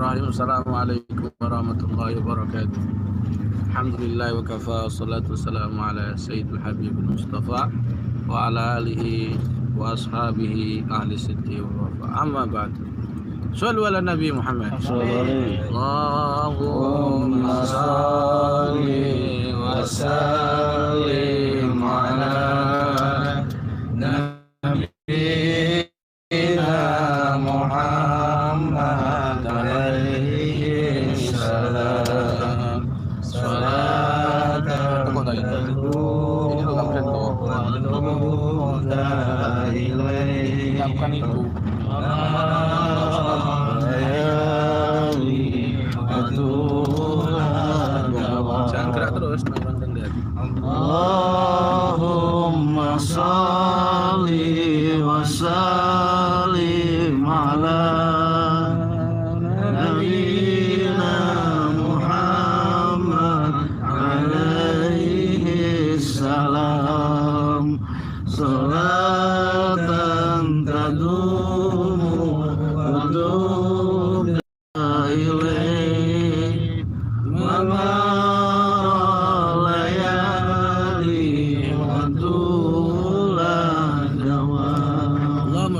Bismillahirrahmanirrahim. Assalamualaikum warahmatullahi wabarakatuh. Alhamdulillah wa kafa, salatu wassalamu ala sayyidil habibul mustafa wa ala alihi wa ashabihi ahli siddi wa wafa. Amma ba'd. Shallu ala Nabi Muhammad. Allahumma salli wa sallim ala Nabiyyina Muhammad alaihi salam. Salatan bukan itu. Jangan gerak terus, nonton lihat. Allahumma salli wa sallim ala Nabiyyina Muhammad alaihi salam. Salatan tadumu wa tu'la ilaihi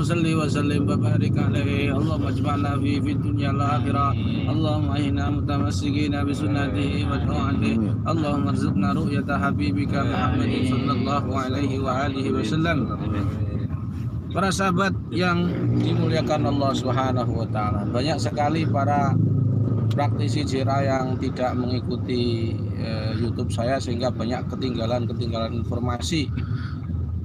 wa salli wa sallim wa barik alaihi. Allahumma ij'alna fi dunya wal akhirah. Allahumma inna mutamassikina bi sunnatihi wa ta'atihi. Allahumma arzuqna ru'yata habibika Muhammadin sallallahu alaihi wa alihi wasallam. Para sahabat yang dimuliakan Allah Subhanahu wa taala, banyak sekali para praktisi jira yang tidak mengikuti YouTube saya sehingga banyak ketinggalan informasi.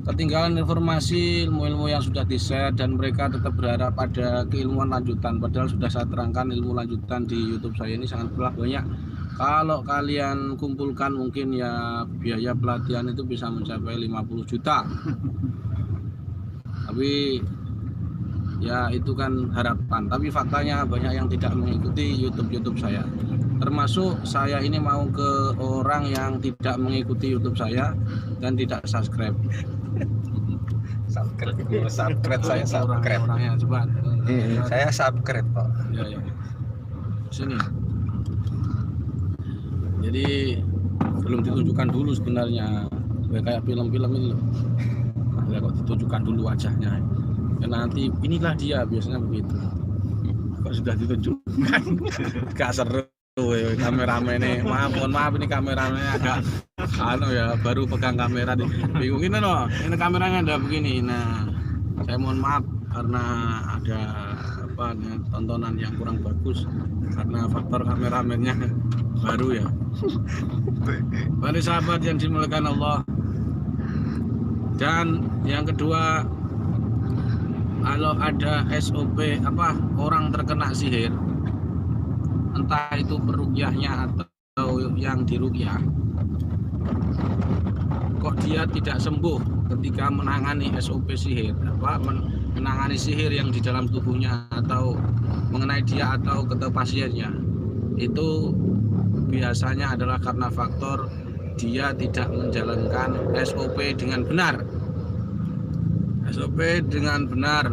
Ketinggalan informasi ilmu-ilmu yang sudah di-share dan mereka tetap berharap pada keilmuan lanjutan, padahal sudah saya terangkan ilmu lanjutan di YouTube saya ini sangatlah banyak. Kalau kalian kumpulkan mungkin ya biaya pelatihan itu bisa mencapai 50 juta. Tapi ya itu kan harapan, tapi faktanya banyak yang tidak mengikuti YouTube saya. Termasuk saya ini mau ke orang yang tidak mengikuti YouTube saya dan tidak subscribe. Subscribe saya subscribe. Orangnya coba. Saya subscribe kok. Ya. Sini. Jadi belum ditunjukkan dulu sebenarnya. Kayak film-film ini loh. Ya kok ditunjukkan dulu wajahnya. Ya, nanti inilah dia biasanya begitu. Kok sudah ditunjukkan. Gak seru. Kameramen ini, mohon maaf ini kameranya agak ya baru pegang kamera bingungin loh, ini kameranya ada begini. Nah saya mohon maaf karena ada tontonan yang kurang bagus karena faktor kameramennya baru ya. Para sahabat yang dimuliakan Allah, dan yang kedua, kalau ada SOP orang terkena sihir, entah itu peruqyahnya atau yang diruqyah, kok dia tidak sembuh ketika menangani SOP sihir, menangani sihir yang di dalam tubuhnya atau mengenai dia atau ke pasiennya, itu biasanya adalah karena faktor dia tidak menjalankan SOP dengan benar. SOP dengan benar.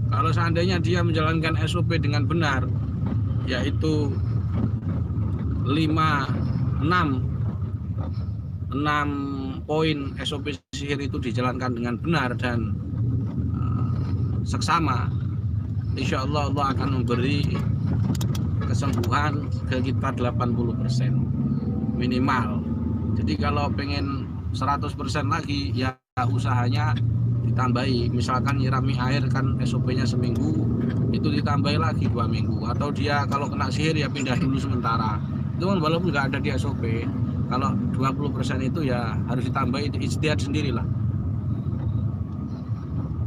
Kalau seandainya dia menjalankan SOP dengan benar, yaitu 6 poin SOP sihir itu dijalankan dengan benar dan seksama, insya Allah Allah akan memberi kesembuhan sekitar 80% minimal. Jadi kalau pengen 100% lagi ya usahanya ditambahi, misalkan nyirami air kan SOP-nya seminggu, itu ditambahi lagi 2 minggu, atau dia kalau kena sihir ya pindah dulu sementara. Itu kan walaupun nggak ada di SOP, kalau 20% itu ya harus ditambahi, ijtihad sendirilah.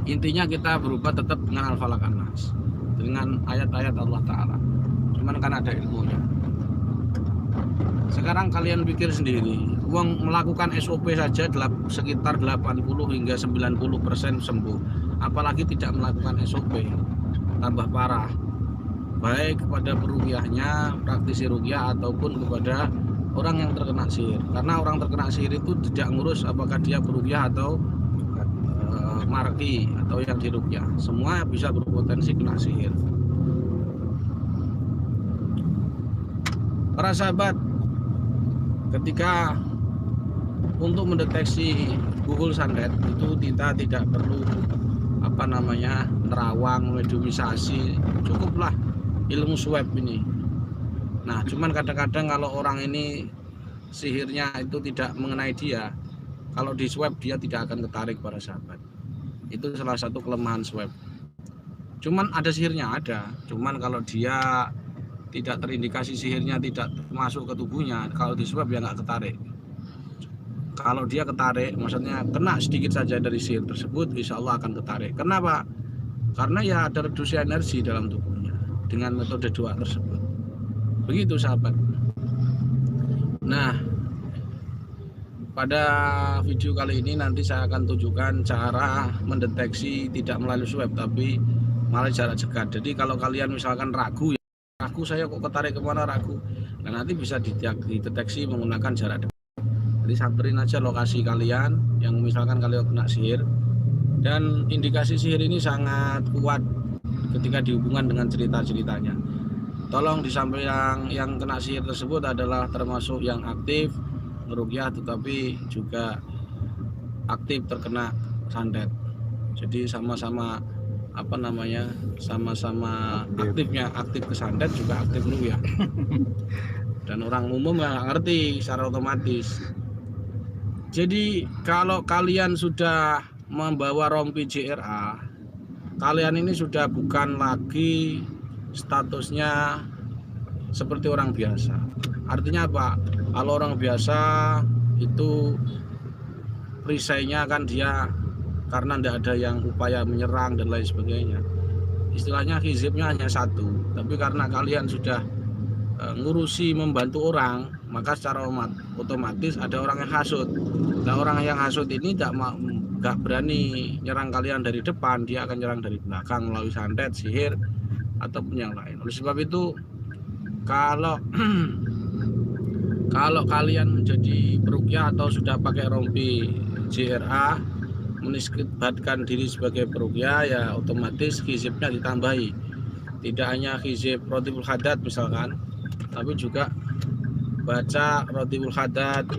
Intinya kita berubah tetap dengan Al-Falaq An-Nas, dengan ayat-ayat Allah Ta'ala, cuman kan ada ilmunya. Sekarang kalian pikir sendiri, uang melakukan SOP saja sekitar 80 hingga 90% sembuh, apalagi tidak melakukan SOP, tambah parah, baik kepada peruqyahnya, praktisi ruqyah, ataupun kepada orang yang terkena sihir. Karena orang terkena sihir itu tidak ngurus apakah dia peruqyah atau marki atau yang diruqyah, semua bisa berpotensi kena sihir. Para sahabat, ketika untuk mendeteksi buhul santet itu kita tidak perlu nerawang, mediumisasi, cukuplah ilmu swab ini. Nah, cuman kadang-kadang kalau orang ini sihirnya itu tidak mengenai dia, kalau di swab dia tidak akan ketarik para sahabat. Itu salah satu kelemahan swab. Cuman ada sihirnya, ada. Cuman kalau dia tidak terindikasi sihirnya tidak masuk ke tubuhnya, kalau di swab ya nggak ketarik. Kalau dia ketarik, maksudnya kena sedikit saja dari sihir tersebut, insya Allah akan ketarik. Kenapa? Karena ya ada reduksi energi dalam tubuhnya dengan metode doa tersebut. Begitu sahabat. Nah, pada video kali ini nanti saya akan tunjukkan cara mendeteksi tidak melalui swab tapi melalui jarak dekat. Jadi kalau kalian misalkan ragu saya kok ketarik kemana, ragu, nah nanti bisa dideteksi menggunakan jarak dekat. Jadi samperin aja lokasi kalian yang misalkan kalian kena sihir, dan indikasi sihir ini sangat kuat ketika dihubungkan dengan cerita-ceritanya. Tolong disampaikan yang kena sihir tersebut adalah termasuk yang aktif meruqyah tetapi juga aktif terkena santet. Jadi sama-sama sama-sama aktifnya, aktif ke santet juga aktif ruqyah. Dan orang umum nggak ngerti secara otomatis. Jadi kalau kalian sudah membawa rompi JRA, kalian ini sudah bukan lagi statusnya seperti orang biasa. Artinya apa? Kalau orang biasa itu perisainya kan dia karena tidak ada yang upaya menyerang dan lain sebagainya. Istilahnya hizibnya hanya satu. Tapi karena kalian sudah ngurusi membantu orang, maka secara otomatis ada orang yang hasut. Nah, orang yang hasut ini nggak berani nyerang kalian dari depan, dia akan nyerang dari belakang melalui santet, sihir ataupun yang lain. Oleh sebab itu kalau kalian menjadi peruqyah atau sudah pakai rompi JRA menisbatkan diri sebagai peruqyah, ya otomatis hizibnya ditambahi. Tidak hanya hizib Rotibul Haddad misalkan, tapi juga baca Rotibul Haddad,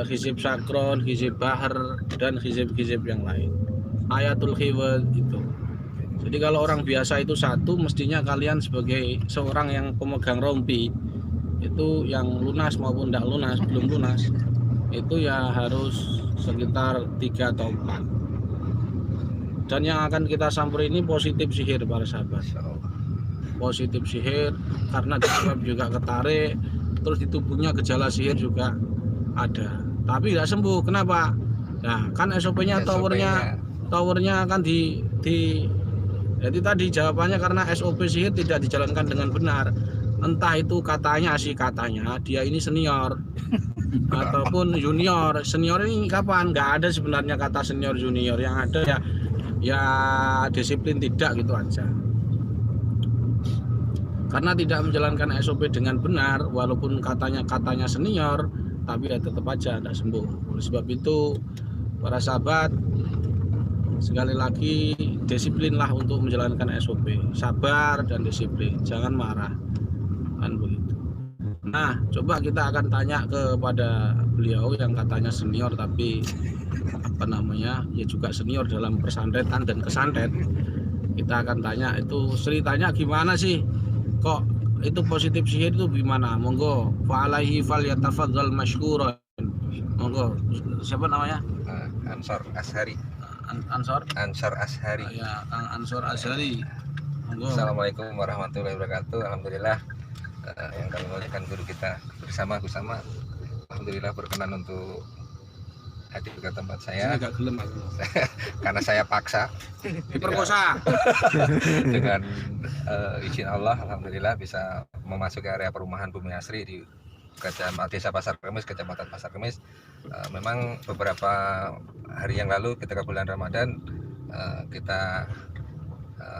hizib Sakron, hizib Bahar, dan hizib-hizib yang lain. Ayatul Khiwad itu. Jadi kalau orang biasa itu satu, mestinya kalian sebagai seorang yang pemegang rompi itu yang lunas maupun tidak lunas, belum lunas, itu ya harus sekitar 3 atau 4. Dan yang akan kita samperin ini positif sihir para sahabat. Positif sihir karena di swab juga ketarik, terus di tubuhnya gejala sihir juga ada, tapi tidak sembuh. Kenapa? Nah, kan SOP-nya towernya kan jadi tadi jawabannya karena SOP sihir tidak dijalankan dengan benar. Entah itu katanya dia ini senior ataupun junior. Senior ini kapan? Nggak ada sebenarnya kata senior junior, yang ada ya disiplin tidak gitu aja. Karena tidak menjalankan SOP dengan benar, walaupun katanya senior, tapi ya tetap aja tidak sembuh. Oleh sebab itu para sahabat, sekali lagi disiplinlah untuk menjalankan SOP, sabar dan disiplin, jangan marah, kan begitu. Nah, coba kita akan tanya kepada beliau yang katanya senior tapi ya juga senior dalam persantretan dan kesantet. Kita akan tanya itu ceritanya gimana sih, kok itu positif sihir itu gimana? Monggo, fa'alaihi falyatafadzal masykuran. Monggo, siapa namanya? Ansor Ashari. Ansor Ashari. Ya, Kang Ansor Ashari. Monggo. Assalamualaikum warahmatullahi wabarakatuh. Alhamdulillah, yang kami muliakan guru kita bersama alhamdulillah berkenan untuk hadir ke tempat saya. Agak gelem aku. Karena saya paksa Diperkosa. dengan izin Allah, alhamdulillah bisa memasuki area perumahan Bumi Asri di Desa Pasar Kemis, Kecamatan Pasar Kemis. Memang beberapa hari yang lalu ketika bulan Ramadan kita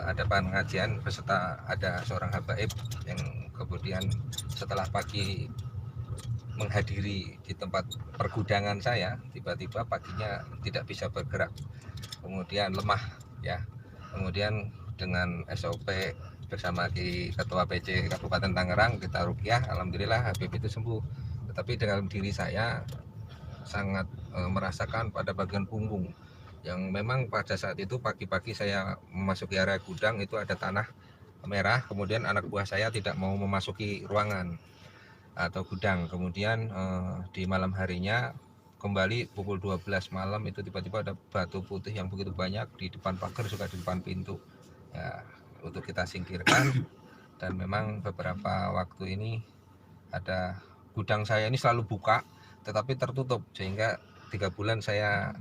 ada pengajian beserta ada seorang habaib yang kemudian setelah pagi menghadiri di tempat pergudangan saya, tiba-tiba paginya tidak bisa bergerak, kemudian lemah ya, kemudian dengan SOP bersama Ketua PC Kabupaten Tangerang, kita ruqyah, alhamdulillah Habib itu sembuh. Tetapi dalam diri saya sangat merasakan pada bagian punggung yang memang pada saat itu pagi-pagi saya memasuki area gudang itu ada tanah merah, kemudian anak buah saya tidak mau memasuki ruangan atau gudang. Kemudian di malam harinya kembali pukul 12 malam itu tiba-tiba ada batu putih yang begitu banyak di depan pagar, juga di depan pintu ya, untuk kita singkirkan. Dan memang beberapa waktu ini ada gudang saya ini selalu buka tetapi tertutup, sehingga 3 bulan saya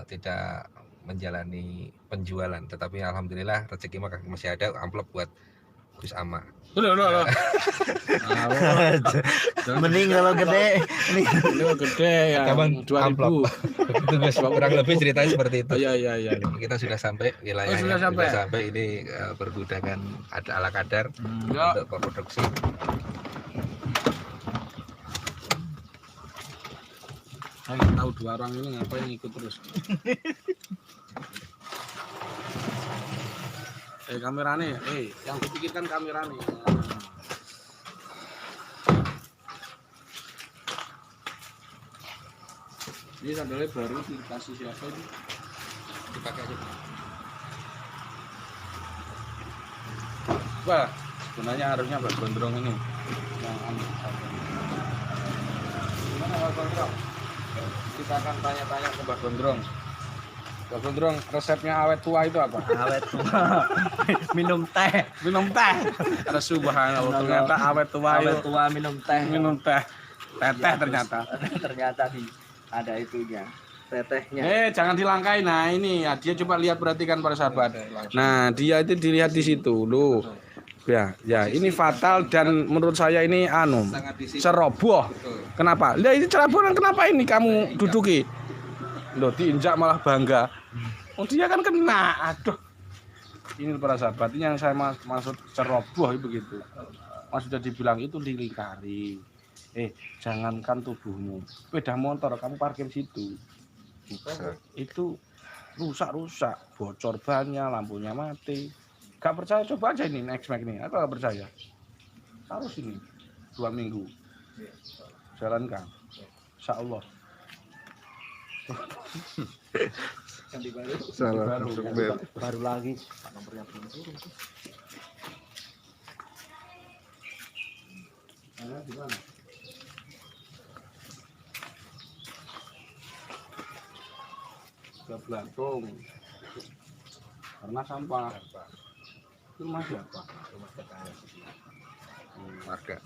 tidak menjalani penjualan. Tetapi alhamdulillah rezeki masih ada, amplop buat Gus Ama. Loh. Mending kalau gede. Ini gede ya. Kapan 2000. Itu Gus, kurang lebih ceritanya seperti itu. Iya. Kita sudah sampai wilayahnya, sudah sampai. Ini pergudangan ada ala kadar Ya. untuk produksi. Saya nggak tahu dua orang ini ngapain ikut terus. Kameranya, yang dipikirkan kameranya. Ini sandalnya baru dikasih siapa ini? Dipakai aja. Wah, sebenarnya harusnya Mbak Gondrong ini yang gimana Mbak Gondrong? Kita akan tanya-tanya ke Mbak Gondrong. Mbak Gondrong, resepnya awet tua itu apa? Awet tua. Minum teh. Minum teh. Ada subhanallah, ternyata awet tua itu Awet tua minum teh. minum teh. Teteh ternyata. Ternyata ada itunya. Tetehnya. Jangan dilangkai. Nah ini ya, dia coba lihat, perhatikan para sahabat. Nah dia itu dilihat di situ loh. Ya ini fatal dan menurut saya ini ceroboh. Kenapa? Lah ini ceroboh, kenapa ini kamu duduki? Loh, diinjak malah bangga. Oh dia kan kena. Aduh. Ini para sahabat, ini yang saya maksud ceroboh itu begitu. Mas sudah dibilang itu dilingkari. Jangankan tubuhmu, sepeda motor kamu parkir situ. Itu rusak, bocor bannya, lampunya mati. Gak percaya, coba aja ini next Mac ini. Atau gak percaya? Taruh sini 2 minggu. Jalankan. Insya Allah. Baru lagi. Gimana? Belantung karena sampah. Itu rumah siapa? Rumah tetangga. Warga.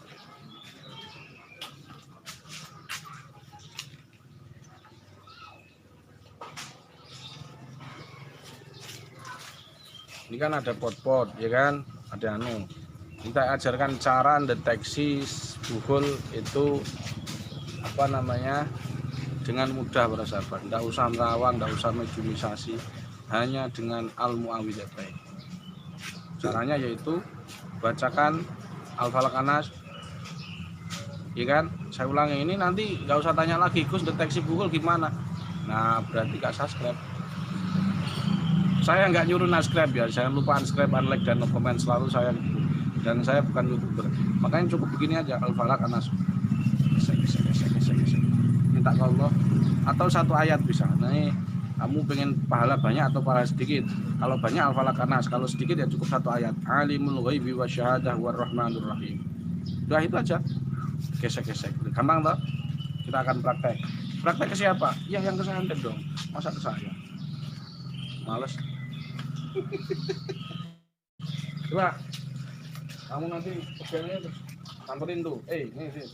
Ini kan ada pot-pot, ya kan? Ada Kita ajarkan cara deteksi buhul itu apa namanya dengan mudah para sahabat. Tidak usah merawang, tidak usah mejumisasi, hanya dengan al-mu'awwidzatain. Caranya yaitu bacakan al-falaq an-nas, ya kan? Saya ulangi ini, nanti nggak usah tanya lagi, Gus deteksi buhul gimana? Nah berarti nggak subscribe. Saya nggak nyuruh subscribe ya, saya lupa unsubscribe, unlike dan no comment selalu saya, dan saya bukan YouTuber. Makanya cukup begini aja, al-falaq an-nas. Minta ke Allah atau satu ayat bisa. Nah ini kamu pengen pahala banyak atau pahala sedikit? Kalau banyak al-falaq an-nas, kalau sedikit ya cukup satu ayat. Alimul ghaibi wasyahadah warrahmanur rahim. Udah itu aja. Gesek-gesek. Gampang toh? Kita akan praktek. Praktek ke siapa? Ya yang ke santet dong. Masa ke saya? Males. Coba kamu nanti pegangnya terus samperin tuh. Ini sih.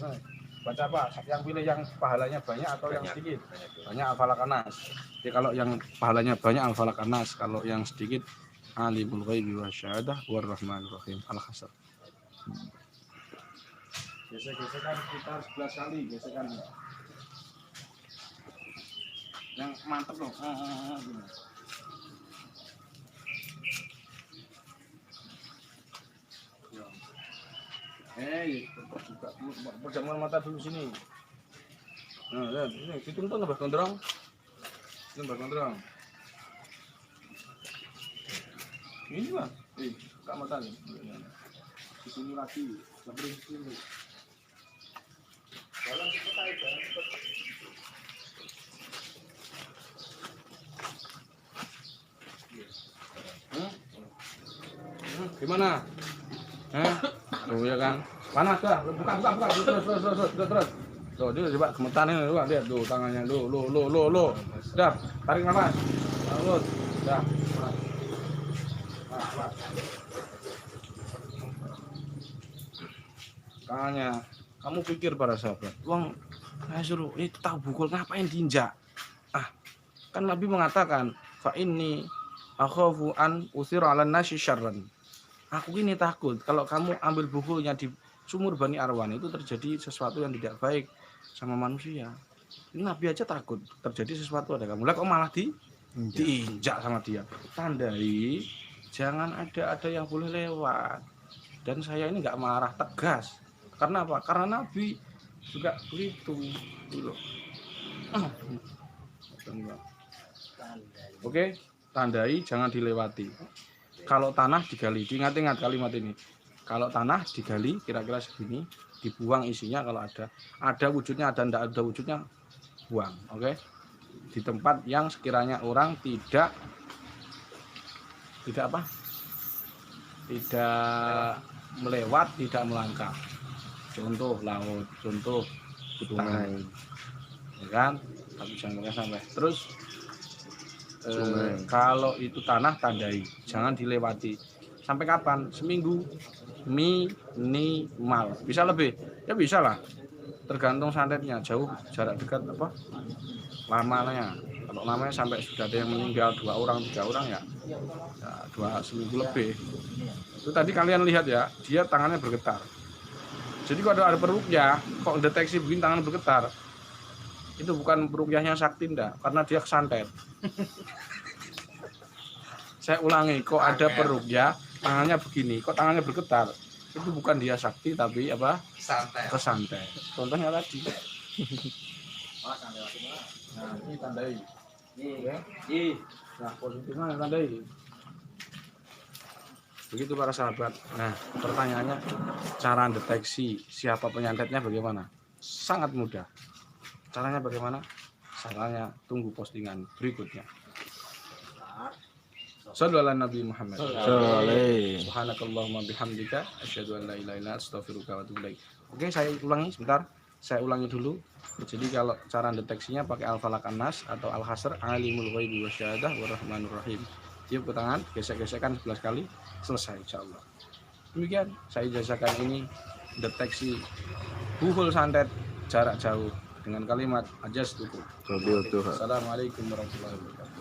Baca apa? Yang pilih yang pahalanya banyak atau yang sedikit? Banyak al-falaq an-nas. Jadi kalau yang pahalanya banyak al-falaq an-nas, kalau yang sedikit alimul ghaibi wasyahadah warrahmanur rahim. Al-Hasr. Gesek-gesekan sekitar 11 kali gesekan. Yang mantep loh. Pejamkan mata dulu sini. Nah, ini dituntun Mbak Gondrong. Ini Mbak Gondrong. Ini Mbak. Kak mata nih. Di sini lagi, lebih sini. Jalan cepat aja. Gimana? Tuh ya kan. Panas dah. Buka. Terus. Tuh, dia coba gemetar ini, lihat tuh tangannya. Lo. Dah, tarik nafas. Terus. Dah. Tangannya. Kamu pikir para sahabat, wong saya suruh itu tahu bukul ngapain diinjak? Kan Nabi mengatakan, fa inni akhafu an usira 'alan nasi syarran. Aku ini takut kalau kamu ambil bukulnya di sumur Bani Arwan itu terjadi sesuatu yang tidak baik sama manusia. Ini Nabi aja takut terjadi sesuatu ada kamu. Lah kok malah diinjak sama dia. Tandai jangan ada yang boleh lewat. Dan saya ini nggak marah, tegas. Karena apa? Karena Nabi juga begitu. Oke, tandai jangan dilewati. Kalau tanah digali, diingat-ingat kalimat ini. Kalau tanah digali kira-kira segini, dibuang isinya kalau ada wujudnya, ada tidak ada wujudnya, buang. Oke. Di tempat yang sekiranya orang tidak melewat, tidak melangkah. Contoh laut, contoh hutan, ya kan? Tapi jangan sampai. Terus kalau itu tanah tandai, jangan dilewati. Sampai kapan? Seminggu minimal. Bisa lebih? Ya bisa lah. Tergantung santetnya, jauh, jarak dekat apa? Lamanya. Kalau lamanya sampai sudah ada yang meninggal 2 orang, 3 orang ya 2 seminggu lebih. Itu tadi kalian lihat ya, dia tangannya bergetar. Jadi kalau ada peruqyah, kok deteksi begini tangan bergetar, itu bukan peruqyahnya sakti ndak, karena dia kesantet. Saya ulangi, kok ada peruqyah tangannya begini, kok tangannya bergetar, itu bukan dia sakti tapi apa? Kesantet. Contohnya tadi. Nah, ini tandai. Nah, positifnya tandai. Begitu para sahabat. Nah, pertanyaannya, cara deteksi siapa penyantetnya bagaimana? Sangat mudah. Caranya bagaimana? Caranya tunggu postingan berikutnya. Shallallahu ala Nabi Muhammad. Subhanakallahumma bihamdika asyhadu an la ilaha illa anta astaghfiruka wa atubu ilaik. Oke, saya ulangi sebentar. Saya ulangi dulu. Jadi kalau cara deteksinya pakai Al-Falaq An-Nas atau Al-Hasr, Alimul Ghaibi Wasyahadah Warrahmanur Rahim. Tiup ke tangan, gesek-gesekan 11 kali, selesai insyaallah. Demikian saya jazakan ini deteksi buhul santet jarak jauh dengan kalimat ajas tuku. Assalamualaikum warahmatullahi wabarakatuh.